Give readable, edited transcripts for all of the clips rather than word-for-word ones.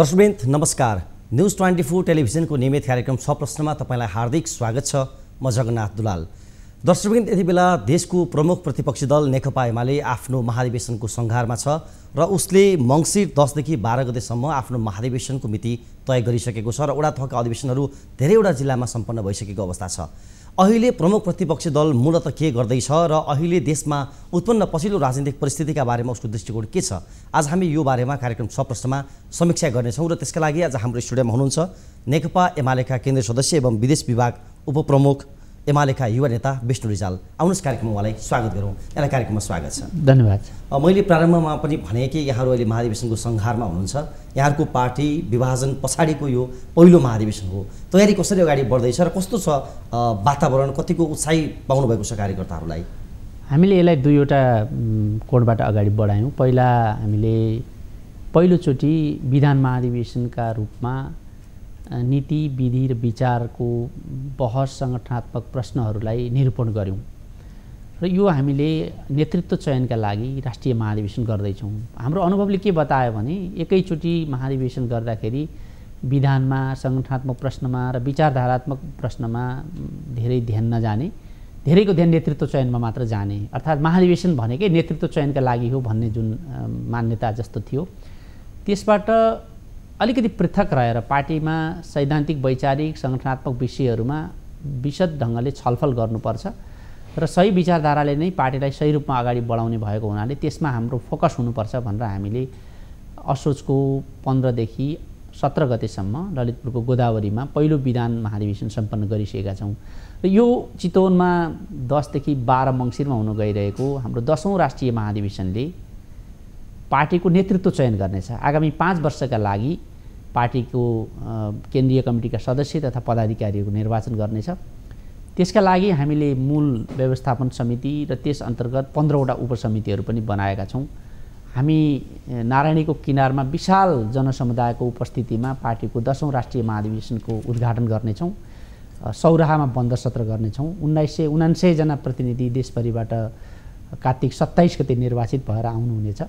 दर्शकवृन्द नमस्कार। न्यूज 24 टेलिभिजनको नियमित कार्यक्रम 6 प्रश्नमा तपाईलाई हार्दिक स्वागत छ। म जगन्नाथ दुलाल। दर्शकवृन्द, यति बेला देशको प्रमुख प्रतिपक्षी दल नेकपा एमाले आफ्नो महाधिवेशनको सङ्घारमा छ र उसले मङ्सिर 10 देखि 12 गतेसम्म आफ्नो महाधिवेशनको मिति तय गरिसकेको छ र वडा तहका अधिवेशनहरू धेरैवटा जिल्लामा सम्पन्न भइसकेको अवस्था छ। अहिले प्रमुख प्रतिपक्षी दल मूलतः के गर्दैछ र अहिले देशमा उत्पन्न पछिल्लो राजनीतिक परिस्थितिका बारेमा उसको दृष्टिकोण के छ, आज हामी यो बारेमा कार्यक्रम 6 प्रश्नमा समीक्षा गर्नेछौँ। र त्यसका लागि आज हाम्रो स्टुडियोमा हुनुहुन्छ नेकपा एमालेका केन्द्रीय सदस्य एवं विदेश विभाग उपप्रमुख एमालेका युवा नेता विष्णु रिजाल। आउनुहोस्, कार्यक्रममा उहाँलाई स्वागत गरौँ। यहाँलाई कार्यक्रममा स्वागत छ। धन्यवाद। मैले प्रारम्भमा पनि भने कि यहाँहरू अहिले महाधिवेशनको सङ्घारमा हुनुहुन्छ। यहाँहरूको पार्टी विभाजन पछाडिको यो पहिलो महाधिवेशन हो। तयारी कसरी अगाडि बढ्दैछ र कस्तो छ वातावरण, कतिको उत्साही पाउनु भएको छ कार्यकर्ताहरूलाई? हामीले यसलाई दुईवटा कोणबाट अगाडि बढायौँ। पहिला हामीले पहिलोचोटि विधान महाधिवेशनका रूपमा नीति विधि र विचारको बहस सङ्गठनात्मक प्रश्नहरूलाई निरूपण गऱ्यौँ र यो हामीले नेतृत्व चयनका लागि राष्ट्रिय महाधिवेशन गर्दैछौँ। हाम्रो अनुभवले के बतायो भने एकैचोटि महाधिवेशन गर्दाखेरि विधानमा, सङ्गठनात्मक प्रश्नमा र विचारधारात्मक प्रश्नमा धेरै ध्यान नजाने, धेरैको ध्यान नेतृत्व चयनमा मात्र जाने, अर्थात् महाधिवेशन भनेकै नेतृत्व चयनका लागि हो भन्ने जुन मान्यता जस्तो थियो, त्यसबाट अलिकति पृथक रहेर पार्टीमा सैद्धान्तिक, वैचारिक, सङ्गठनात्मक विषयहरूमा विशद ढङ्गले छलफल गर्नुपर्छ र सही विचारधाराले नै पार्टीलाई सही रूपमा अगाडि बढाउने भएको हुनाले त्यसमा हाम्रो फोकस हुनुपर्छ भनेर हामीले असोजको 15 देखि 17 गतेसम्म ललितपुरको गोदावरीमा पहिलो विधान महाधिवेशन सम्पन्न गरिसकेका छौँ। र यो चितवनमा 10 देखि 12 मङ्सिरमा हुन गइरहेको हाम्रो 10औँ राष्ट्रिय महाधिवेशनले पार्टीको नेतृत्व चयन गर्नेछ। आगामी 5 वर्षका लागि पार्टीको केन्द्रीय कमिटीका सदस्य तथा पदाधिकारीहरूको निर्वाचन गर्नेछ। त्यसका लागि हामीले मूल व्यवस्थापन समिति र त्यस अन्तर्गत 15वटा उपसमितिहरू पनि बनाएका छौँ। हामी नारायणीको किनारमा विशाल जनसमुदायको उपस्थितिमा पार्टीको 10औँ राष्ट्रिय महाधिवेशनको उद्घाटन गर्नेछौँ। सौराहामा बन्द सत्र गर्नेछौँ। 1979 जना प्रतिनिधि देशभरिबाट कार्तिक 27 गते निर्वाचित भएर आउनुहुनेछ।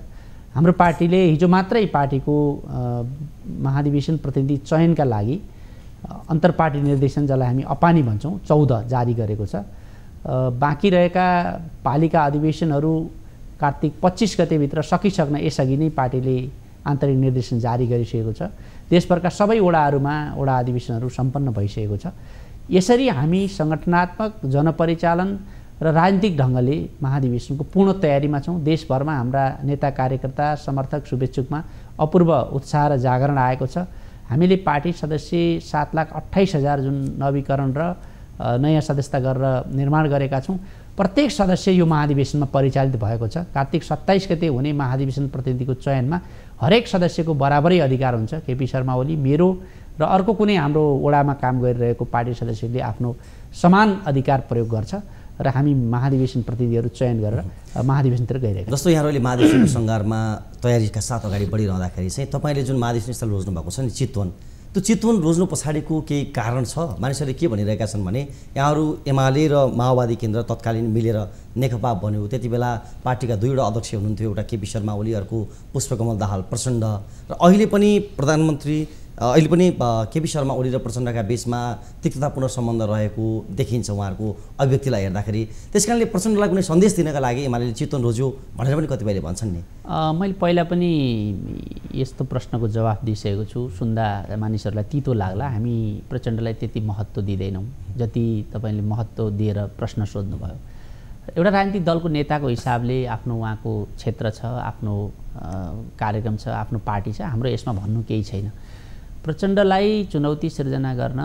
हाम्रो पार्टीले हिजो मात्रै पार्टीको महाधिवेशन प्रतिनिधि चयनका लागि अन्तर्पार्टी निर्देशन, जसलाई हामी अपानी भन्छौँ, 14 जारी गरेको छ। बाँकी रहेका पालिका अधिवेशनहरू कार्तिक 25 गतेभित्र सकिसक्न यसअघि नै पार्टीले आन्तरिक निर्देशन जारी गरिसकेको छ। देशभरका सबै वडाहरूमा वडा अधिवेशनहरू सम्पन्न भइसकेको छ। यसरी हामी सङ्गठनात्मक, जनपरिचालन र राजनीतिक ढङ्गले महाधिवेशनको पूर्ण तयारीमा छौँ। देशभरमा हाम्रा नेता, कार्यकर्ता, समर्थक, शुभेच्छुकमा अपूर्व उत्साह र जागरण आएको छ। हामीले पार्टी सदस्य 7,28,000 जुन नवीकरण र नयाँ सदस्यता गरेर निर्माण गरेका छौँ। प्रत्येक सदस्य यो महाधिवेशनमा परिचालित भएको छ। कार्तिक 27 गते हुने महाधिवेशन प्रतिनिधिको चयनमा हरेक सदस्यको बराबरै अधिकार हुन्छ। केपी शर्मा ओली, मेरो र अर्को कुनै हाम्रो वडामा काम गरिरहेको पार्टी सदस्यले आफ्नो समान अधिकार प्रयोग गर्छ र हामी महाधिवेशन प्रतिनिधिहरू चयन गरेर महाधिवेशनतिर गइरहेका छौँ। जस्तो यहाँहरूले महाधिवेशनको सङ्घारमा तयारीका साथ अगाडि बढिरहँदाखेरि चाहिँ तपाईँले जुन महाधिवेशन स्थल रोज्नु भएको छ नि चितवन, त्यो चितवन रोज्नु पछाडिको केही कारण छ? मानिसहरूले के भनिरहेका छन् भने यहाँहरू एमाले र माओवादी केन्द्र तत्कालीन मिलेर नेकपा बन्यो। त्यति बेला पार्टीका दुईवटा अध्यक्ष हुनुहुन्थ्यो, एउटा केपी शर्मा ओली, अर्को पुष्पकमल दाहाल प्रचण्ड, र अहिले पनि प्रधानमन्त्री, अहिले पनि केपी शर्मा ओली र प्रचण्डका बिचमा तिक्ततापूर्ण सम्बन्ध रहेको देखिन्छ उहाँहरूको अभिव्यक्तिलाई हेर्दाखेरि। त्यस कारणले प्रचण्डलाई कुनै सन्देश दिनका लागि एमाले चितवन रोज्यो भनेर पनि कतिपयले भन्छन् नि। मैले पहिला पनि यस्तो प्रश्नको जवाफ दिइसकेको छु। सुन्दा मानिसहरूलाई तितो लाग्ला। हामी प्रचण्डलाई त्यति महत्त्व दिँदैनौँ जति तपाईँले महत्त्व दिएर प्रश्न सोध्नुभयो। एउटा राजनीतिक दलको नेताको हिसाबले आफ्नो उहाँको क्षेत्र छ, आफ्नो कार्यक्रम छ, आफ्नो पार्टी छ। हाम्रो यसमा भन्नु केही छैन। प्रचण्डलाई चुनौती सिर्जना गर्न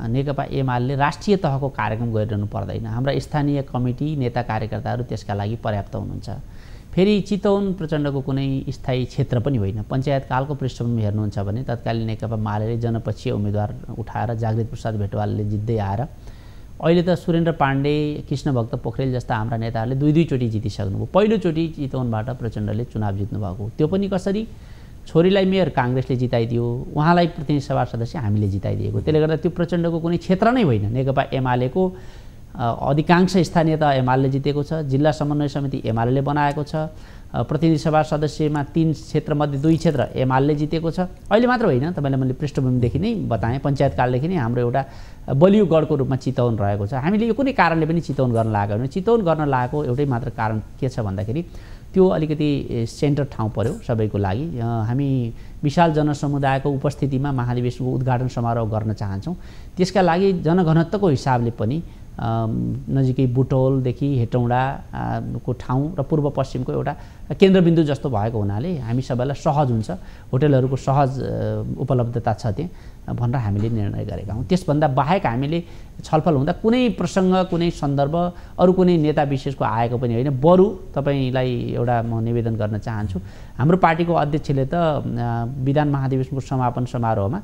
नेकपा एमाले राष्ट्रिय तहको कार्यक्रम गरिरहनु पर्दैन। हाम्रा स्थानीय कमिटी, नेता, कार्यकर्ताहरू त्यसका लागि पर्याप्त हुनुहुन्छ। फेरि चितवन प्रचण्डको कुनै स्थायी क्षेत्र पनि होइन। पञ्चायतकालको पृष्ठभूमि हेर्नुहुन्छ भने तत्कालीन नेकपा माले जनपक्षीय उम्मेदवार उठाएर जागृत प्रसाद भेटवालले जित्दै आएर अहिले त सुरेन्द्र पाण्डे, कृष्णभक्त पोखरेल जस्ता हाम्रा नेताहरूले दुई-दुईचोटि जितिसक्नुभयो। पहिलोचोटि चितवनबाट प्रचण्डले चुनाव जित्नुभएको। त्यो पनि कसरी? छोरीलाई मेयर काङ्ग्रेसले जिताइदियो, उहाँलाई प्रतिनिधि सभा सदस्य हामीले जिताइदिएको। त्यसले गर्दा त्यो प्रचण्डको कुनै क्षेत्र नै होइन। नेकपा एमालेको अधिकांश स्थानीय तह एमाले जितेको छ, जिल्ला समन्वय समिति एमाले बनाएको छ, प्रतिनिधि सभा सदस्यमा 3 क्षेत्रमध्ये 2 क्षेत्र एमाले जितेको छ। अहिले मात्र होइन, तपाईँलाई मैले पृष्ठभूमिदेखि नै बताएँ, पञ्चायतकालदेखि नै हाम्रो एउटा बलियो गढको रूपमा चितवन रहेको छ। हामीले यो कुनै कारणले पनि चितवन गर्न लागेको होइन। चितवन गर्न लागेको एउटै मात्र कारण के छ भन्दाखेरि त्यो अलिकति सेन्टर ठाउँ पर्यो सबैको लागि। हामी विशाल जनसमुदायको उपस्थितिमा महाधिवेशनको उद्घाटन समारोह गर्न चाहन्छौँ। त्यसका लागि जनघनत्वको हिसाबले पनि नजिकै बुटोलदेखि हेटौँडाको ठाउँ र पूर्व पश्चिमको एउटा केन्द्रबिन्दु जस्तो भएको हुनाले हामी सबैलाई सहज हुन्छ, होटलहरूको सहज उपलब्धता छ त्यहाँ भनेर हामीले निर्णय गरेका हौँ। त्यसभन्दा बाहेक हामीले छलफल हुँदा कुनै प्रसङ्ग, कुनै सन्दर्भ अरू कुनै नेता विशेषको आएको पनि होइन। बरु तपाईँलाई एउटा म निवेदन गर्न चाहन्छु, हाम्रो पार्टीको अध्यक्षले त विधान महाधिवेशनको समापन समारोहमा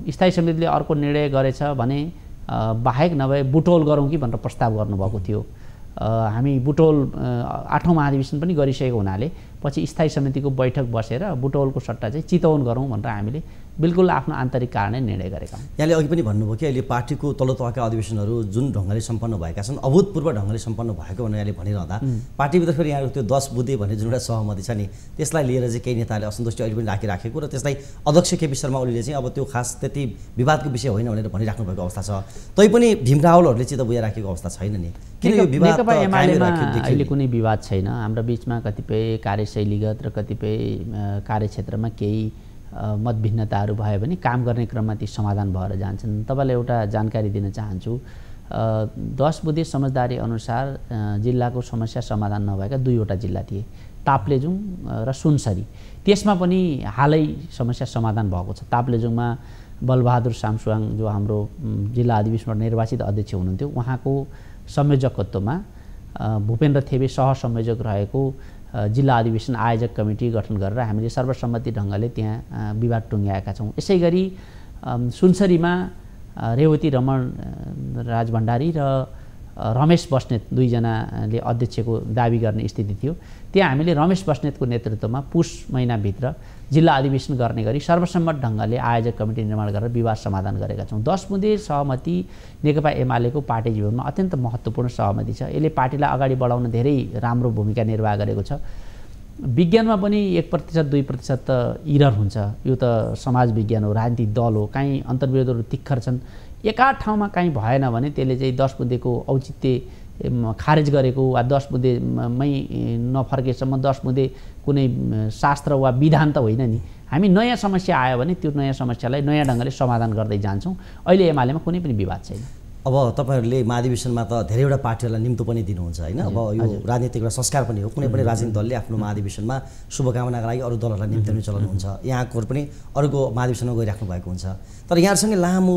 स्थायी समितिले अर्को निर्णय गरेछ भने बाहेक नभए बुटोल गरौँ कि भनेर प्रस्ताव गर्नुभएको थियो। हामी बुटोल 8औं महाधिवेशन पनि गरिसकेको हुनाले पछि स्थायी समितिको बैठक बसेर बुटोलको सट्टा चाहिँ चितवन गरौँ भनेर हामीले बिल्कुल आफ्नो आन्तरिक कारणले निर्णय गरेका हौँ। यहाँले अघि पनि भन्नुभयो कि अहिले पार्टीको तल्लो तहका अधिवेशनहरू जुन ढङ्गले सम्पन्न भएका छन्, अभूतपूर्व ढङ्गले सम्पन्न भएको भनेर यहाँले भनिरहँदा पार्टीभित्र फेरि यहाँको त्यो 10 बुँदे भन्ने जुन एउटा सहमति छ नि, त्यसलाई लिएर चाहिँ केही नेताले असन्तुष्टि अहिले पनि राखिराखेको र त्यसलाई अध्यक्ष केपी शर्मा ओलीले चाहिँ अब त्यो खास त्यति विवादको विषय होइन भनेर भनिराख्नु भएको अवस्था छ। तैपनि भीम रावलहरूले चित्त बुझाइराखेको अवस्था छैन नि, किन यो विवाद अहिले कुनै विवाद छैन। हाम्रो बिचमा कतिपय कार्यशैलीगत र कतिपय कार्यक्षेत्रमा केही मतभिन्नताहरू भयो भने काम गर्ने क्रममा ती समाधान भएर जान्छन्। तपाईँलाई एउटा जानकारी दिन चाहन्छु, 10 बुँदे समझदारी अनुसार जिल्लाको समस्या समाधान नभएका 2वटा जिल्ला थिए, ताप्लेजुङ र सुनसरी। त्यसमा पनि हालै समस्या समाधान भएको छ। ताप्लेजुङमा बलबहादुर सामसुवाङ जो हाम्रो जिल्ला अधिवेशनमा निर्वाचित अध्यक्ष हुनुहुन्थ्यो, उहाँको संयोजकत्वमा भूपेन्द्र थेबे सहसंयोजक रहेको जिल्ला अधिवेशन आयोजक कमिटी गठन गरेर हामीले सर्वसम्मति ढङ्गले त्यहाँ विवाद टुङ्ग्याएका छौँ। यसै गरी सुनसरीमा रेवती रमण राजभण्डारी र रमेश बस्नेत 2 जनाले अध्यक्षको दाबी गर्ने स्थिति थियो। त्यहाँ हामीले रमेश बस्नेतको नेतृत्वमा पुष महिनाभित्र जिल्ला अधिवेशन गर्ने गरी सर्वसम्मत ढङ्गले आयोजक कमिटी निर्माण गरेर विवाद समाधान गरेका छौँ। 10 बुँदे सहमति नेकपा एमालेको पार्टी जीवनमा अत्यन्त महत्त्वपूर्ण सहमति छ। यसले पार्टीलाई अगाडि बढाउन धेरै राम्रो भूमिका निर्वाह गरेको छ। विज्ञानमा पनि 1% 2% त इरर हुन्छ, यो त समाज विज्ञान हो, राजनीतिक दल हो। काहीँ अन्तर्विरोधहरू तिखर छन्, एकाध ठाउँमा काहीँ भएन भने त्यसले चाहिँ 10 बुँदेको औचित्य खारेज गरेको वा 10 बुँदेमै नफर्केसम्म 10 बुँदे कुनै शास्त्र वा विधान त होइन नि। हामी नयाँ समस्या आयो भने त्यो नयाँ समस्यालाई नयाँ ढङ्गले समाधान गर्दै जान्छौँ। अहिले एमालेमा कुनै पनि विवाद छैन। अब तपाईँहरूले महाधिवेशनमा त धेरैवटा पार्टीहरूलाई निम्तो पनि दिनुहुन्छ होइन। अब यो राजनीतिक एउटा संस्कार पनि हो, कुनै पनि राजनीतिक दलले आफ्नो महाधिवेशनमा शुभकामनाका लागि अरू दलहरूलाई निम्त्याउने चलन हुन्छ। यहाँको पनि अरूको महाधिवेशनमा गइराख्नु भएको हुन्छ। तर यहाँहरूसँगै लामो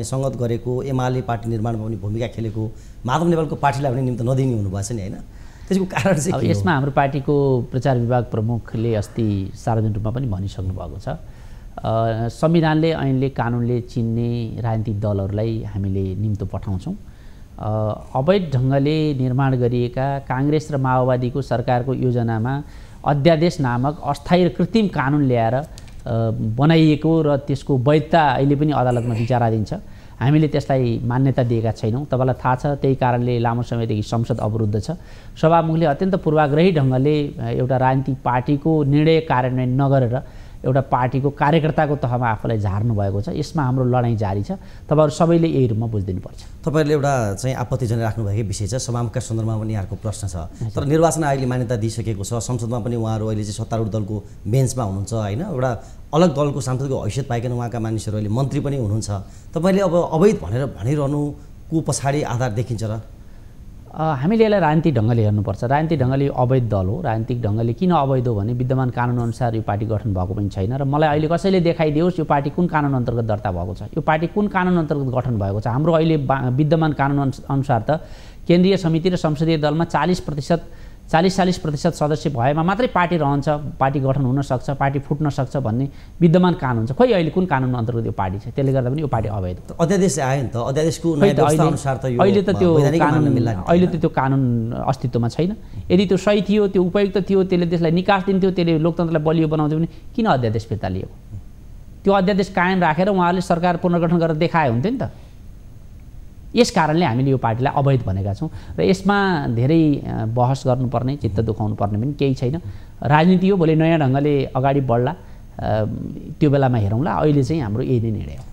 सङ्गत गरेको एमाले पार्टी निर्माणमा पनि भूमिका खेलेको माधव नेपालको पार्टीलाई पनि निम्तो नदिने हुनुभएको छ नि होइन। त्यसको कारण चाहिँ अब यसमा हाम्रो पार्टीको प्रचार विभाग प्रमुखले अस्ति सार्वजनिक रूपमा पनि भनिसक्नु भएको छ, संविधानले, ऐनले, कानुनले चिन्ने राजनीतिक दलहरूलाई हामीले निम्तो पठाउँछौँ। अवैध ढङ्गले निर्माण गरिएका काङ्ग्रेस र माओवादीको सरकारको योजनामा अध्यादेश नामक अस्थायी र कृत्रिम कानुन ल्याएर बनाइएको र त्यसको वैधता अहिले पनि अदालतमा विचाराधीन छ। हामीले त्यसलाई मान्यता दिएका छैनौँ। तपाईँलाई थाहा छ, त्यही कारणले लामो समयदेखि संसद अवरुद्ध छ। सभामुखले अत्यन्त पूर्वाग्रही ढङ्गले एउटा राजनीतिक पार्टीको निर्णय कार्यान्वयन नगरेर एउटा पार्टीको कार्यकर्ताको तहमा आफूलाई झार्नु भएको छ। यसमा हाम्रो लडाइँ जारी छ। तपाईँहरू सबैले यही रूपमा बुझिदिनुपर्छ। तपाईँहरूले एउटा चाहिँ आपत्ति जनाइराख्नु भएकै विषय छ, सभामुखका सन्दर्भमा पनि यहाँको प्रश्न छ। तर निर्वाचन आयोगले मान्यता दिइसकेको छ, संसदमा पनि उहाँहरू अहिले चाहिँ सत्तारूढ दलको बेन्चमा हुनुहुन्छ होइन। एउटा अलग दलको सांसदको हैसियत पाइकन उहाँका मानिसहरू अहिले मन्त्री पनि हुनुहुन्छ। तपाईँले अब अवैध भनेर भनिरहनुको पछाडि आधार देखिन्छ र? हामीले यसलाई राजनीतिक ढङ्गले हेर्नुपर्छ। राजनीतिक ढङ्गले यो अवैध दल हो। राजनीतिक ढङ्गले किन अवैध हो भने विद्यमान कानुनअनुसार यो पार्टी गठन भएको पनि छैन र मलाई अहिले कसैले देखाइदियोस् यो पार्टी कुन कानुन अन्तर्गत दर्ता भएको छ, यो पार्टी कुन कानुन अन्तर्गत गठन भएको छ। हाम्रो अहिले विद्यमान कानुन अनुसार त केन्द्रीय समिति र संसदीय दलमा 40% सदस्य भएमा मात्रै पार्टी रहन्छ, पार्टी गठन हुन सक्छ, पार्टी फुट्न सक्छ भन्ने विद्यमान कानुन छ। खोइ अहिले कुन कानुन अन्तर्गत यो पार्टी छ, त्यसले गर्दा पनि यो पार्टी अवैध हो। अध्यादेश आयो नि त, अध्यादेशको अनुसार त यो अहिले त त्यो कानुन अस्तित्वमा छैन। यदि त्यो सही थियो, त्यो उपयुक्त थियो, त्यसले देशलाई निकास दिन्थ्यो, त्यसले लोकतन्त्रलाई बलियो बनाउँथ्यो भने किन अध्यादेश फिर्ता लिएको? त्यो अध्यादेश कायम राखेर उहाँहरूले सरकार पुनर्गठन गरेर देखाए हुन्थ्यो नि त। यस कारणले हामीले यो पार्टीलाई अवैध भनेका छौँ र यसमा धेरै बहस गर्नुपर्ने चित्त दुखाउनु पर्ने पनि केही छैन। राजनीति हो, भोलि नयाँ ढङ्गले अगाडि बढ्ला, त्यो बेलामा हेरौँला। अहिले चाहिँ हाम्रो यही नै निर्णय हो।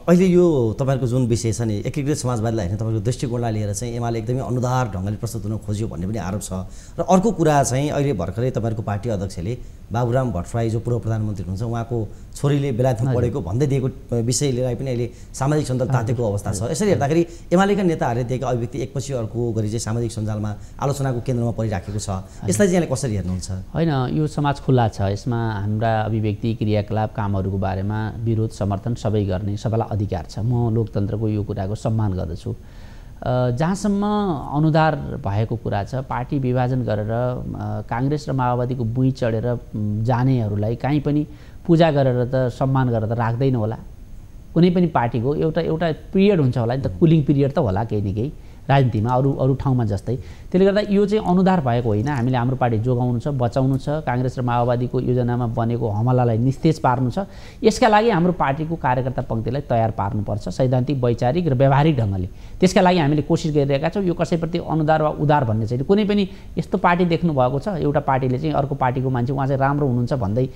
अहिले यो तपाईँहरूको जुन विषय छ नि, एकीकृत समाजवादीलाई हेर्ने तपाईँको दृष्टिकोणलाई लिएर चाहिँ एमाले एकदमै अनुदार ढङ्गले प्रस्तुत हुन खोज्यो भन्ने पनि आरोप छ। र अर्को कुरा चाहिँ अहिले भर्खरै तपाईँहरूको पार्टी अध्यक्षले बाबुराम भट्टराई जो पूर्व प्रधानमन्त्री हुनुहुन्छ उहाँको छोरीले बेलायतमा पढेको भन्दै दिएको विषयलाई पनि अहिले सामाजिक सञ्जाल तातेको अवस्था छ। यसरी हेर्दाखेरि एमालेका नेताहरूले दिएका अभिव्यक्ति एकपछि अर्को गरी चाहिँ सामाजिक सञ्जालमा आलोचनाको केन्द्रमा परिराखेको छ। यसलाई चाहिँ कसरी हेर्नुहुन्छ? होइन, यो समाज खुल्ला छ, यसमा हाम्रा अभिव्यक्ति, क्रियाकलाप, कामहरूको बारेमा विरोध समर्थन सबै गर्ने सबैलाई अधिकार छ। म लोकतन्त्रको यो कुराको सम्मान गर्दछु। जहाँसम्म अनुदार भएको कुरा छ, पार्टी विभाजन गरेर काङ्ग्रेस र माओवादीको बुई चढेर जानेहरूलाई कहीँ पनि पूजा गरेर त सम्मान गरेर त राख्दैन होला। कुनै पनि पार्टीको एउटा पिरियड हुन्छ होला नि त, कुलिङ पिरियड त होला केही न केही राजनीतिमा, अरू ठाउँमा जस्तै। त्यसले गर्दा यो चाहिँ अनुदार भएको होइन। हामीले हाम्रो पार्टी जोगाउनु छ, बचाउनु छ, काङ्ग्रेस र माओवादीको योजनामा बनेको हमलालाई निस्तेज पार्नु छ। यसका लागि हाम्रो पार्टीको कार्यकर्ता पङ्क्तिलाई तयार पार्नुपर्छ सैद्धान्तिक, वैचारिक र व्यावहारिक ढङ्गले। त्यसका लागि हामीले कोसिस गरिरहेका छौँ। यो कसैप्रति अनुदार वा उदार भन्ने छैन। कुनै पनि यस्तो पार्टी देख्नु भएको छ एउटा पार्टीले चाहिँ अर्को पार्टीको मान्छे उहाँ चाहिँ राम्रो हुनुहुन्छ भन्दै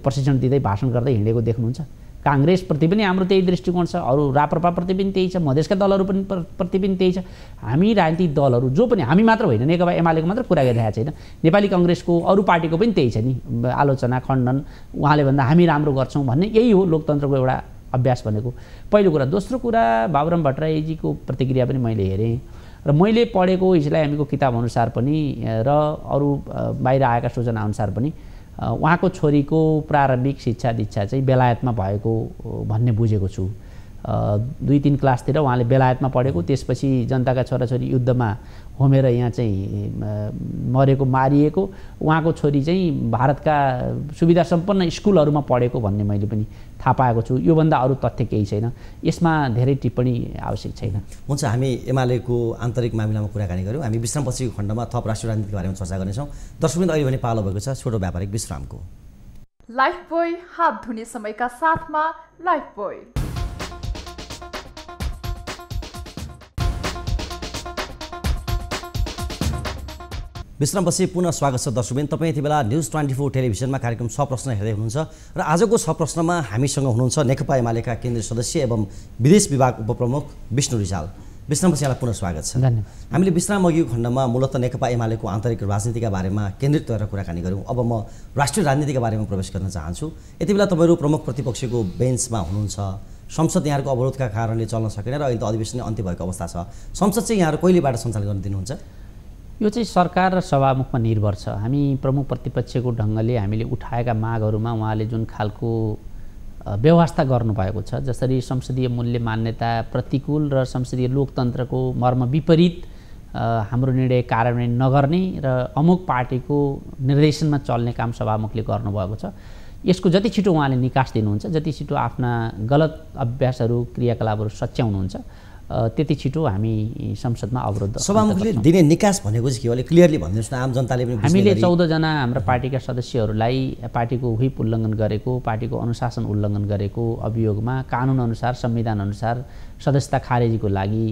प्रशिक्षण दिँदै भाषण गर्दै हिँडेको देख्नुहुन्छ? काङ्ग्रेसप्रति पनि हाम्रो त्यही दृष्टिकोण छ, अरू राप्रपाप्रति पनि त्यही छ, मधेसका दलहरू पनि प्रति पनि त्यही छ। हामी राजनीतिक दलहरू जो पनि, हामी मात्र होइन, नेकपा एमालेको मात्र कुरा गरिरहेको छैन, नेपाली कङ्ग्रेसको अरू पार्टीको पनि त्यही छ नि, आलोचना, खण्डन, उहाँले भन्दा हामी राम्रो गर्छौँ भन्ने। यही हो लोकतन्त्रको एउटा अभ्यास भनेको, पहिलो कुरा। दोस्रो कुरा, बाबुराम भट्टराईजीको प्रतिक्रिया पनि मैले हेरेँ र मैले पढेको इस्लामीको किताबअनुसार पनि र अरू बाहिर आएका सूचनाअनुसार पनि उहाँको छोरीको प्रारम्भिक शिक्षा दीक्षा चाहिँ बेलायतमा भएको भन्ने बुझेको छु। 2-3 क्लासतिर उहाँले बेलायतमा पढेको, त्यसपछि जनताका छोराछोरी युद्धमा होमेर यहाँ चाहिँ मरेको, मारिएको, उहाँको छोरी चाहिँ भारतका सुविधा सम्पन्न स्कुलहरूमा पढेको भन्ने मैले पनि थाहा पाएको छु। योभन्दा अरू तथ्य केही छैन। यसमा धेरै टिप्पणी आवश्यक छैन। हुन्छ, हामी एमालेको आन्तरिक मामिलामा कुराकानी गऱ्यौँ। हामी विश्रामपछिको खण्डमा थप राष्ट्रिय राजनीतिको बारेमा चर्चा गर्नेछौँ। दर्शकवृन्द, अहिले भने पालो भएको छ छोटो व्यापारिक विश्रामको। लाइफबोय हात धुने समयका साथमा लाइफबोय। विश्रामपछि पुनः स्वागत छ दर्शकवृन्द। तपाईँ यति बेला न्युज 24 टेलिभिजनमा कार्यक्रम सप्रश्न हेर्दै हुनुहुन्छ र आजको सप्रश्नमा हामीसँग हुनुहुन्छ नेकपा एमालेका केन्द्रीय सदस्य एवं विदेश विभाग उपप्रमुख विष्णु रिजाल। विश्रामपछि यहाँलाई पुनः स्वागत छ। हामीले विश्राम अघिको खण्डमा मूलतः नेकपा एमालेको आन्तरिक राजनीतिका बारेमा केन्द्रित गरेर कुराकानी गऱ्यौँ। अब म राष्ट्रिय राजनीतिका बारेमा प्रवेश गर्न चाहन्छु। यति बेला तपाईँहरू प्रमुख प्रतिपक्षको बेन्चमा हुनुहुन्छ। संसद यहाँहरूको अवरोधका कारणले चल्न सकेन र अहिले त अधिवेशन अन्त्य भएको अवस्था छ। संसद चाहिँ यहाँहरू कहिलेबाट सञ्चालन गर्न दिनुहुन्छ? यो चाहिँ सरकार र सभामुखमा निर्भर छ। हामी प्रमुख प्रतिपक्षको ढङ्गले हामीले उठाएका मागहरूमा उहाँले जुन खालको व्यवस्था गर्नुभएको छ, जसरी संसदीय मूल्य मान्यता प्रतिकूल र संसदीय लोकतन्त्रको मर्म विपरीत हाम्रो निर्णय कार्यान्वयन नगर्ने र अमुक पार्टीको निर्देशनमा चल्ने काम सभामुखले गर्नुभएको छ। यसको जति छिटो उहाँले निकास दिनुहुन्छ, जति छिटो आफ्ना गलत अभ्यासहरू, क्रियाकलापहरू सच्याउनुहुन्छ, त्यति छिटो हामी संसदमा अवरोध। सभामुखले दिने निकास भनेको चाहिँ के हो? क्लियरली भनिदिनुहोस् न, आम जनताले पनि। हामीले 14 जना हाम्रा पार्टीका सदस्यहरूलाई पार्टीको व्हिप उल्लङ्घन गरेको, पार्टीको अनुशासन उल्लङ्घन गरेको अभियोगमा कानुनअनुसार, संविधानअनुसार सदस्यता खारेजीको लागि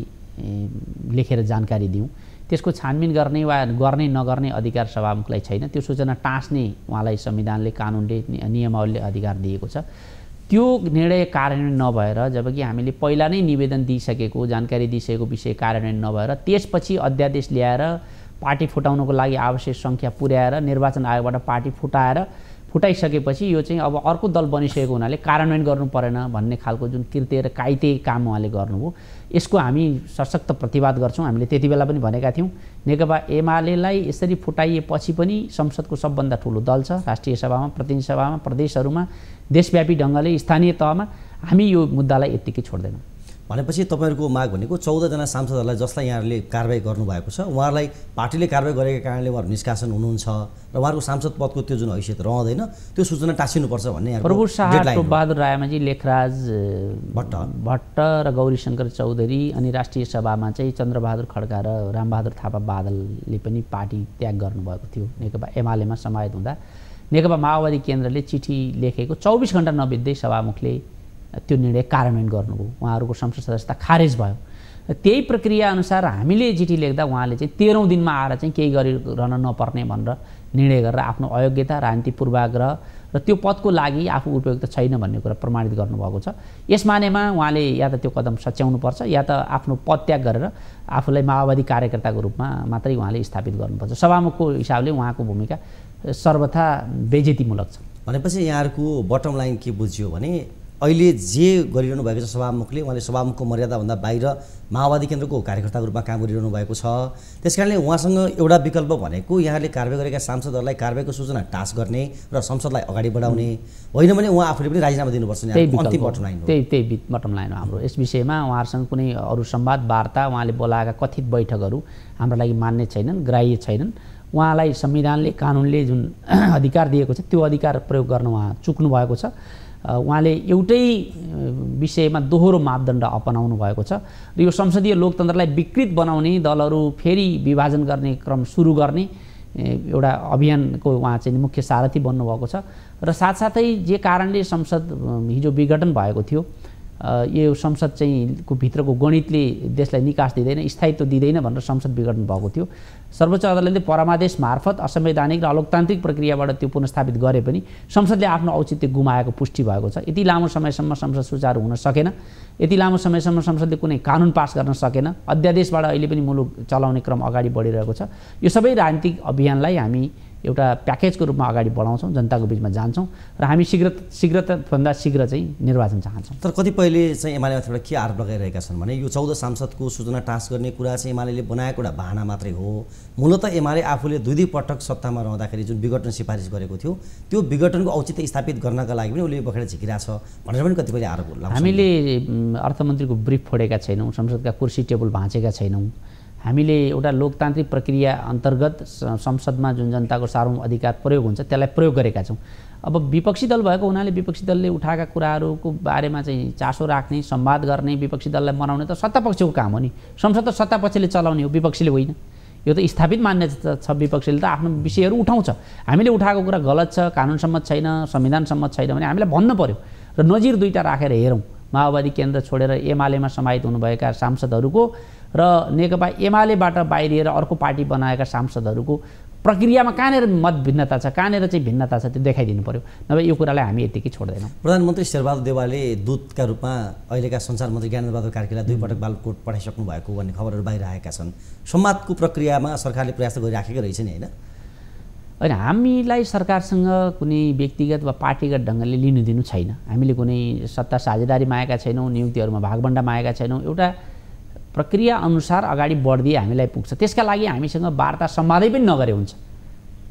लेखेर जानकारी दियौँ। त्यसको छानबिन गर्ने वा गर्ने नगर्ने अधिकार सभामुखलाई छैन। त्यो सूचना टाँस्ने उहाँलाई संविधानले, कानुनले, नियमावलीले अधिकार दिएको छ। त्यो निर्णय कार्यान्वयन नभएर, जबकि हामीले पहिला नै निवेदन दिइसकेको, जानकारी दिइसकेको विषय कार्यान्वयन नभएर त्यसपछि अध्यादेश ल्याएर पार्टी फुटाउनको लागि आवश्यक सङ्ख्या पुर्याएर निर्वाचन आयोगबाट पार्टी फुटाइसकेपछि यो चाहिँ अब अर्को दल बनिसकेको हुनाले कार्यान्वयन गर्नु परेन भन्ने खालको जुन कृत्य र काइते काम उहाँले गर्नुभयो, यसको हामी सशक्त प्रतिवाद गर्छौँ। हामीले त्यति बेला पनि भनेका थियौँ, नेकपा एमालेलाई यसरी फुटाइएपछि पनि संसदको सबभन्दा ठुलो दल छ, राष्ट्रिय सभामा, प्रतिनिधि सभामा, प्रदेशहरूमा, देशव्यापी ढङ्गले स्थानीय तहमा, हामी यो मुद्दालाई यत्तिकै छोड्दैनौँ। भनेपछि तपाईँहरूको माग भनेको 14 जना सांसदहरूलाई जसलाई यहाँहरूले कारबाही गर्नुभएको छ, उहाँहरूलाई पार्टीले कारबाही गरेका कारणले उहाँहरू निष्कासन हुनुहुन्छ र उहाँहरूको सांसद पदको त्यो जुन हैसियत रहँदैन, त्यो सूचना टाँसिनुपर्छ भन्ने प्रभु शाह, टोपबहादुर रायमाझी, लेखराज भट्ट र गौरीशङ्कर चौधरी, अनि राष्ट्रिय सभामा चाहिँ चन्द्रबहादुर खड्का र रामबहादुर थापा बादलले पनि पार्टी त्याग गर्नुभएको थियो। नेकपा एमालेमा समाहित हुँदा नेकपा माओवादी केन्द्रले चिठी लेखेको 24 घण्टा नबित्दै सभामुखले त्यो निर्णय कार्यान्वयन गर्नुभयो। उहाँहरूको संसद सदस्यता खारेज भयो त्यही प्रक्रिया अनुसार हामीले चिठी लेख्दा उहाँले चाहिँ 13औं दिनमा आएर चाहिँ केही गरिरहन नपर्ने भनेर निर्णय गरेर आफ्नो अयोग्यता, राजनीतिक पूर्वाग्रह र त्यो पदको लागि आफू उपयुक्त छैन भन्ने कुरा प्रमाणित गर्नुभएको छ। यस मानेमा उहाँले या त त्यो कदम सच्याउनुपर्छ या त आफ्नो पद त्याग गरेर आफूलाई माओवादी कार्यकर्ताको रूपमा मात्रै उहाँले स्थापित गर्नुपर्छ। सभामुखको हिसाबले उहाँको भूमिका सर्वथा बेइज्जतीमूलक छ। भनेपछि यहाँहरूको बटम लाइन के बुझ्यो भने अहिले जे गरिरहनु भएको छ सभामुखले, उहाँले सभामुखको मर्यादाभन्दा बाहिर माओवादी केन्द्रको कार्यकर्ताको रूपमा काम गरिरहनु भएको छ। त्यसकारणले उहाँसँग एउटा विकल्प भनेको यहाँले कारबाही गरेका सांसदहरूलाई कारबाहीको सूचना टास गर्ने र संसदलाई अगाडि बढाउने होइन भने उहाँ आफूले पनि राजीनामा दिनुपर्छ। अन्तिम बटम लाइन हो। त्यही बटम लाइन हो हाम्रो। यस विषयमा उहाँहरूसँग कुनै अरू संवाद वार्ता, उहाँले बोलाएका कथित बैठकहरू हाम्रो लागि मान्य छैनन्, ग्राह्य छैनन्। उहाँलाई संविधानले, कानुनले जुन अधिकार दिएको छ त्यो अधिकार प्रयोग गर्न उहाँ चुक्नु भएको छ। उहाँले एउटै विषयमा दोहोरो मापदण्ड अपनाउनु भएको छ र यो संसदीय लोकतन्त्रलाई विकृत बनाउने, दलहरू फेरि विभाजन गर्ने क्रम सुरु गर्ने एउटा अभियानको उहाँ चाहिँ मुख्य सारथी बन्नुभएको छ। र साथसाथै जे कारणले संसद हिजो विघटन भएको थियो, यो संसद चाहिँ को भित्रको गणितले देशलाई निकास दिँदैन, स्थायित्व दिँदैन भनेर संसद विघटन भएको थियो। सर्वोच्च अदालतले परामादेश मार्फत असंवैधानिक र अलोकतान्त्रिक प्रक्रियाबाट त्यो पुनर्स्थापित गरे पनि संसदले आफ्नो औचित्य गुमाएको पुष्टि भएको छ। यति लामो समयसम्म संसद सुचारू हुन सकेन, यति लामो समयसम्म संसदले कुनै कानुन पास गर्न सकेन, अध्यादेशबाट अहिले पनि मुलुक चलाउने क्रम अगाडि बढिरहेको छ। यो सबै राजनीतिक अभियानलाई हामी एउटा प्याकेजको रूपमा अगाडि बढाउँछौँ, जनताको बिचमा जान्छौँ र हामी शीघ्रभन्दा शीघ्र चाहिँ निर्वाचन चाहन्छौँ। तर कतिपयले चाहिँ एमालेमाथिबाट के आरोप लगाइरहेका छन् भने यो 14 सांसदको सूचना टास गर्ने कुरा चाहिँ एमाले बनाएको एउटा बहाना मात्रै हो। मूलतः एमाले आफूले दुई पटक सत्तामा रहँदाखेरि जुन विघटन सिफारिस गरेको थियो त्यो विघटनको औचित्य स्थापित गर्नका लागि पनि उसले बखेडा झिकिरहेछ भनेर पनि कतिपयले आरोप लगाउँछन्। हामीले अर्थमन्त्रीको ब्रिफ फोडेका छैनौँ, संसदका कुर्सी टेबल भाँचेका छैनौँ। हामीले एउटा लोकतान्त्रिक प्रक्रिया अन्तर्गत संसदमा जुन जनताको सार्वभौम अधिकार प्रयोग हुन्छ त्यसलाई प्रयोग गरेका छौँ। अब विपक्षी दल भएको हुनाले विपक्षी दलले उठाएका कुराहरूको बारेमा चाहिँ चासो राख्ने, संवाद गर्ने, विपक्षी दललाई मनाउने त सत्तापक्षको काम हो नि। संसद त सत्तापक्षले चलाउने हो, विपक्षीले होइन। यो त स्थापित मान्यता छ, विपक्षीले त आफ्नो विषयहरू उठाउँछ। हामीले उठाएको कुरा गलत छ, कानुन सम्मत छैन, संविधान सम्मत छैन भने हामीलाई भन्नु पर्यो र नजिर दुईटा राखेर हेरौँ। माओवादी केन्द्र छोडेर एमालेमा समाहित हुनुभएका सांसदहरूको र नेकपा एमालेबाट बाहिरिएर अर्को पार्टी बनाएका सांसदहरूको प्रक्रियामा कहाँनिर मत भिन्नता छ, कहाँनिर चाहिँ भिन्नता छ त्यो देखाइदिनु पर्यो, नभए यो कुरालाई हामी यतिकै छोड्दैनौँ। प्रधानमन्त्री शेरबहादुर देउवाले दूतका रूपमा अहिलेका सञ्चार मन्त्री ज्ञानेन्द्रबहादुर कार्कीलाई 2 पटक बालकोट पठाइसक्नु भएको भन्ने खबरहरू बाहिर आएका छन्। संवादको प्रक्रियामा सरकारले प्रयास गरिराखेको रहेछ नि, होइन? हामीलाई सरकारसँग कुनै व्यक्तिगत वा पार्टीगत ढङ्गले लिनु दिनु छैन। हामीले कुनै सत्ता साझेदारी मागेका छैनौँ, नियुक्तिहरूमा भागभण्डा मागेका छैनौँ। एउटा प्रक्रिया अनुसार अगाडि बढ्दै हामीलाई पुग्छ। त्यसका लागि हामीसँग वार्ता संवादै पनि नगरे हुन्छ।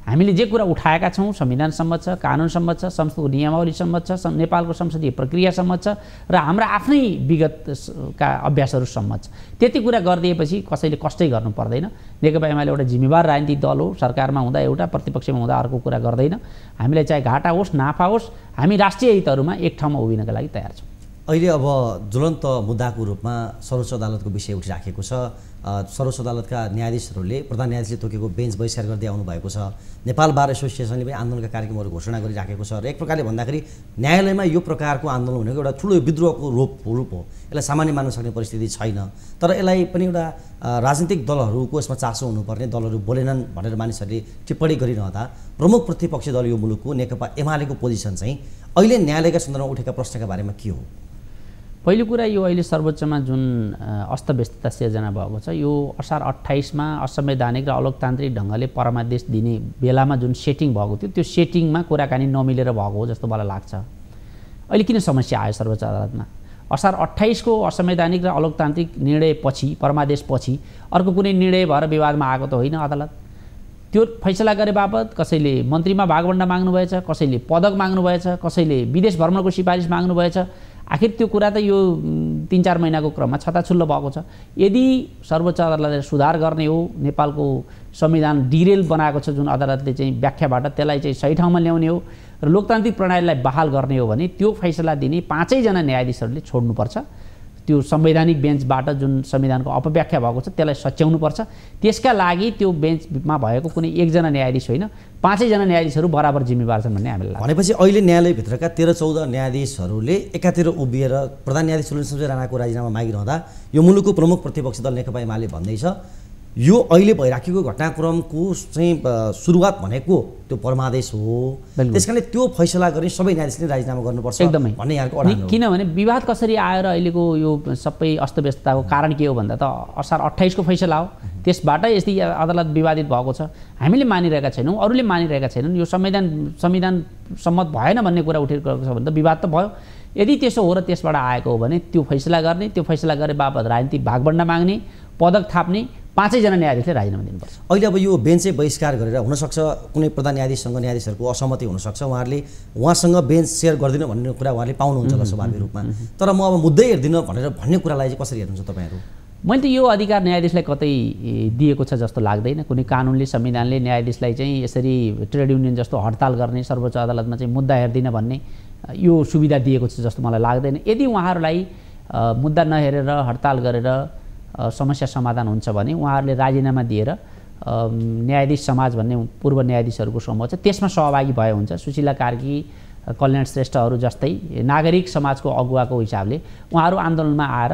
हामीले जे कुरा उठाएका छौँ संविधान सम्मत छ, कानुन सम्मत छ, संसदको नियमावली सम्मत छ, नेपालको संसदीय प्रक्रिया सम्मत छ र हाम्रा आफ्नै विगतका अभ्यासहरू सम्मत छ। त्यति कुरा गरिदिएपछि कसैले कष्टै गर्नु पर्दैन। नेकपा एमाले एउटा जिम्मेवार राजनीतिक दल हो, सरकारमा हुँदा एउटा, प्रतिपक्षमा हुँदा अर्को कुरा गर्दैन। हामीलाई चाहे घाटा होस् नाफा होस्, हामी राष्ट्रिय हितहरूमा एक ठाउँमा उभिनका लागि तयार छौँ। अहिले अब ज्वलन्त मुद्दाको रूपमा सर्वोच्च अदालतको विषय उठिराखेको छ। सर्वोच्च अदालतका न्यायाधीशहरूले प्रधान न्यायाधीशले तोकेको बेन्च बहिष्कार गर्दै आउनुभएको छ। नेपाल बार एसोसिएसनले पनि आन्दोलनका कार्यक्रमहरू घोषणा गरिराखेको छ र एक प्रकारले भन्दाखेरि न्यायालयमा यो प्रकारको आन्दोलन भनेको एउटा ठुलो विद्रोहको रूप हो। यसलाई सामान्य मान्न सक्ने परिस्थिति छैन। तर यसलाई पनि एउटा राजनीतिक दलहरूको यसमा चासो हुनुपर्ने, दलहरू बोलेनन् भनेर मानिसहरूले टिप्पणी गरिरहँदा प्रमुख प्रतिपक्षी दल यो मुलुकको नेकपा एमालेको पोजिसन चाहिँ अहिले न्यायालयका सन्दर्भमा उठेका प्रश्नका बारेमा के हो? पहिलो कुरा, यो अहिले सर्वोच्चमा जुन अस्तव्यस्तता सिर्जना भएको छ, यो असार 28मा असंवैधानिक र अलोकतान्त्रिक ढङ्गले परमादेश दिने बेलामा जुन सेटिङ भएको थियो त्यो सेटिङमा कुराकानी नमिलेर भएको हो जस्तो मलाई लाग्छ। अहिले किन समस्या आयो सर्वोच्च अदालतमा? असार 28को असंवैधानिक र अलोकतान्त्रिक निर्णयपछि, परमादेशपछि अर्को कुनै निर्णय भएर विवादमा आएको त होइन अदालत। त्यो फैसला गरे बापत कसैले मन्त्रीमा भागभण्डा माग्नुभएछ, कसैले पदक माग्नुभएछ, कसैले विदेश भ्रमणको सिफारिस माग्नुभएछ। आखिर त्यो कुरा त यो 3-4 महिनाको क्रममा छताछुल्लो भएको छ। यदि सर्वोच्च अदालतले सुधार गर्ने हो, नेपालको संविधान डिरेल बनाएको छ जुन अदालतले चाहिँ व्याख्याबाट, त्यसलाई चाहिँ सही ठाउँमा ल्याउने हो र लोकतान्त्रिक प्रणालीलाई बहाल गर्ने हो भने त्यो फैसला दिने 5 जना न्यायाधीशहरूले छोड्नुपर्छ। त्यो संवैधानिक बेन्चबाट जुन संविधानको अपव्याख्या भएको छ त्यसलाई सच्याउनुपर्छ। त्यसका लागि त्यो बेन्चमा भएको कुनै एकजना न्यायाधीश होइन, 5 जना न्यायाधीशहरू बराबर जिम्मेवार छन् भन्ने हामीलाई लाग्छ। भनेपछि अहिले न्यायालयभित्रका 13-14 न्यायाधीशहरूले एकातिर उभिएर प्रधान न्यायाधीश ललितशमशेर राणाको राजीनामा मागिरहँदा यो मुलुकको प्रमुख प्रतिपक्षी दल नेकपा एमाले भन्दैछ यो अहिले भइराखेको घटनाक्रमको चाहिँ सुरुवात भनेको त्यो परमादेश हो, त्यसकारणले त्यो फैसला गर्ने सबै न्यायाधीशले राजीनामा गर्नुपर्छ भन्ने यहाँको अडान हो। किनभने विवाद कसरी आएर अहिलेको यो सबै अस्तव्यस्तताको कारण के हो भन्दा त असार 28 को फैसला हो, त्यसबाट यस्तै अदालत विवादित भएको छ। हामीले मानिरहेका छैनौँ, अरूले मानिरहेका छैनन्, यो संविधान सम्मत भएन भन्ने कुरा उठिरहेको छ भने त विवाद त भयो। यदि त्यसो हो र त्यसबाट आएको हो भने त्यो फैसला गर्ने, त्यो फैसला गरे बापत राजनीतिक भागबण्डा माग्ने, पदक थाप्ने 5 जना न्यायाधीशले राजीनामा दिनुपर्छ। अहिले अब यो बेन्चै बहिष्कार गरेर हुनसक्छ कुनै प्रधान न्यायाधीशसँग न्यायाधीशहरूको असहमति हुनसक्छ, उहाँसँग बेन्च सेयर गर्दिनँ भन्ने कुरा उहाँले पाउनुहुन्छ होला स्वाभाविक रूपमा, तर म अब मुद्दै हेर्दिनँ भन्ने कुरालाई चाहिँ कसरी हेर्नुहुन्छ तपाईँहरू? मैले त यो अधिकार न्यायाधीशलाई कतै दिएको छ जस्तो लाग्दैन। कुनै कानुनले संविधानले न्यायाधीशलाई चाहिँ यसरी ट्रेड युनियन जस्तो हडताल गर्ने, सर्वोच्च अदालतमा चाहिँ मुद्दा हेर्दिन भन्ने यो सुविधा दिएको छ जस्तो मलाई लाग्दैन। यदि उहाँहरूलाई मुद्दा नहेरेर हडताल गरेर समस्या समाधान हुन्छ भने उहाँहरूले राजीनामा दिएर न्यायाधीश समाज भन्ने पूर्व न्यायाधीशहरूको समूह छ त्यसमा सहभागी भए हुन्छ। सुशीला कार्की, कल्याण श्रेष्ठहरू जस्तै नागरिक समाजको अगुवाको हिसाबले उहाँहरू आन्दोलनमा आएर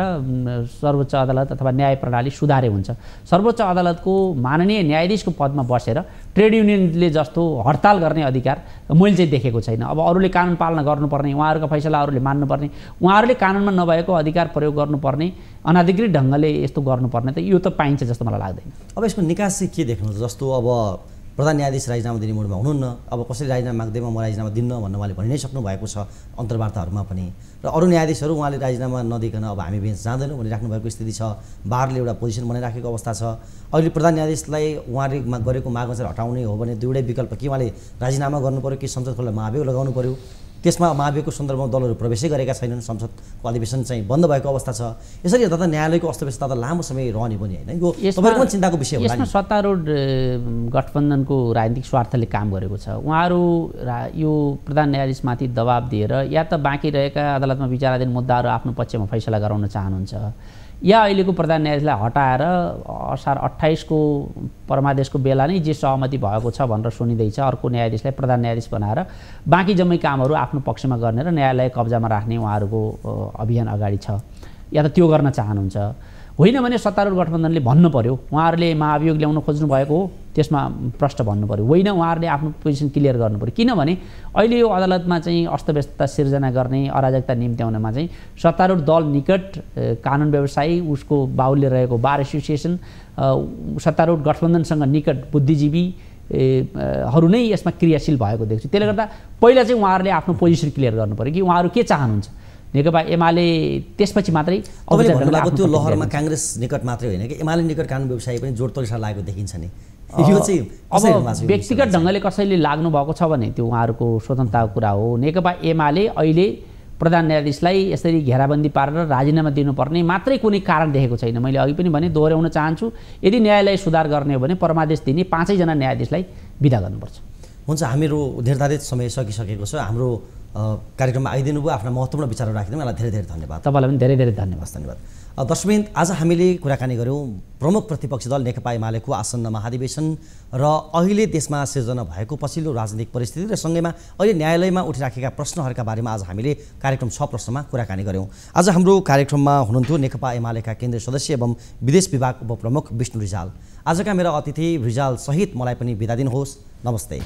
सर्वोच्च अदालत अथवा न्याय प्रणाली सुधारे हुन्छ। सर्वोच्च अदालतको माननीय न्यायाधीशको पदमा बसेर ट्रेड युनियनले जस्तो हडताल गर्ने अधिकार मैले चाहिँ देखेको छैन। अब अरूले कानुन पालना गर्नुपर्ने, उहाँहरूको फैसला अरूले मान्नुपर्ने, उहाँहरूले कानुनमा नभएको अधिकार प्रयोग गर्नुपर्ने, अनाधिकृत ढङ्गले यस्तो गर्नुपर्ने त यो त पाइन्छ जस्तो मलाई लाग्दैन। अब यसको निकास चाहिँ के देख्नुहुन्छ? जस्तो अब प्रधान न्यायाधीश राजीनामा दिने मुडमा हुनुहुन्न, अब कसरी राजीनामा माग्दैमा म राजीनामा दिन्न भन्ने उहाँले भनि नै सक्नु भएको छ अन्तर्वार्ताहरूमा पनि, र अरू न्यायाधीशहरू उहाँले राजीनामा नदिकन अब हामी बेन्च जाँदैनौँ भनिराख्नु भएको स्थिति छ। बारले एउटा पोजिसन बनाइराखेको अवस्था छ। अहिले प्रधान न्यायाधीशलाई उहाँले गरेको माग अनुसार हटाउने हो भने दुईवटै विकल्प, कि उहाँले राजीनामा गर्नु पऱ्यो कि संसद खोल्दा महाभियोग लगाउनु पऱ्यो। त्यसमा महाभियोगको सन्दर्भमा दलहरू प्रवेशै गरेका छैनन्, संसदको अधिवेशन चाहिँ बन्द भएको अवस्था छ। यसरी हेर्दा त न्यायालयको अस्तव्यस्तता त लामो समय रहने पनि होइन, यो तपाईँहरूको चिन्ताको विषय होला नि। यसमा सत्तारूढ गठबन्धनको राजनीतिक स्वार्थले काम गरेको छ। उहाँहरू यो प्रधान न्यायाधीशमाथि दबाब दिएर या त बाँकी रहेका अदालतमा विचाराधीन मुद्दाहरू आफ्नो पक्षमा फैसला गराउन चाहनुहुन्छ, या अहिलेको प्रधान न्यायाधीशलाई हटाएर असार 28 को परमादेशको बेला नै जे सहमति भएको छ भनेर सुनिँदैछ अर्को न्यायाधीशलाई प्रधान न्यायाधीश बनाएर बाँकी जम्मै कामहरू आफ्नो पक्षमा गर्ने र न्यायालय कब्जामा राख्ने उहाँहरूको अभियान अगाडि छ, या त त्यो गर्न चाहनुहुन्छ। होइन भने सत्तारूढ गठबन्धनले भन्नु पर्यो, उहाँहरूले महाभियोग ल्याउन खोज्नु भएको हो, त्यसमा प्रष्ट भन्नु पर्यो। होइन, उहाँहरूले आफ्नो पोजिसन क्लियर गर्नु पर्यो। किनभने अहिले यो अदालतमा चाहिँ अस्तव्यस्तता सिर्जना गर्ने, अराजकता निम्त्याउनमा चाहिँ सत्तारूढ दल निकट, कानुन व्यवसायी, उसको बाहुल्य रहेको बार एसोसिएसन, सत्तारूढ गठबन्धनसँग निकट बुद्धिजीवी हरू नै यसमा क्रियाशील भएको देख्छु। त्यसले गर्दा पहिला चाहिँ उहाँहरूले आफ्नो पोजिसन क्लियर गर्नु पर्यो कि उहाँहरू के चाहनुहुन्छ। नेकपा एमाले त्यसपछि मात्रै त्यो लहरमा काङ्ग्रेस निकट मात्रै होइन कि एमाले निकट कानुन व्यवसायी पनि जोडतोडसँग लागेको देखिन्छ नि। यो चाहिँ अब व्यक्तिगत ढङ्गले कसैले लाग्नु भएको छ भने त्यो उहाँहरूको स्वतन्त्रताको कुरा हो। नेकपा एमाले अहिले प्रधान न्यायाधीशलाई यसरी घेराबन्दी पारेर राजीनामा दिनुपर्ने मात्रै कुनै कारण देखेको छैन। मैले अघि पनि भने, दोहोऱ्याउन चाहन्छु, यदि न्यायालय सुधार गर्ने हो भने परमादेश दिने 5 जना न्यायाधीशलाई बिदा गर्नुपर्छ। हुन्छ, हामीहरू निर्धारित समय सकिसकेको छ। हाम्रो कार्यक्रममा आइदिनु भयो, आफ्ना महत्त्वपूर्ण विचारहरू राखिदिनु, मलाई धेरै धेरै धन्यवाद। तपाईँलाई पनि धेरै धेरै धन्यवाद। धन्यवाद। दर्शकवृन्द, आज हामीले कुराकानी गऱ्यौँ प्रमुख प्रतिपक्षी दल नेकपा एमालेको आसन्न महाधिवेशन र अहिले देशमा सिर्जना भएको पछिल्लो राजनीतिक परिस्थिति र सँगैमा अहिले न्यायालयमा उठिराखेका प्रश्नहरूका बारेमा आज हामीले कार्यक्रम 6 प्रश्नमा कुराकानी गऱ्यौँ। आज हाम्रो कार्यक्रममा हुनुहुन्थ्यो नेकपा एमालेका केन्द्रीय सदस्य एवं विदेश विभाग उपप्रमुख विष्णु रिजाल। आजका मेरा अतिथि रिजाल सहित मलाई पनि बिदा दिनुहोस्। नमस्ते।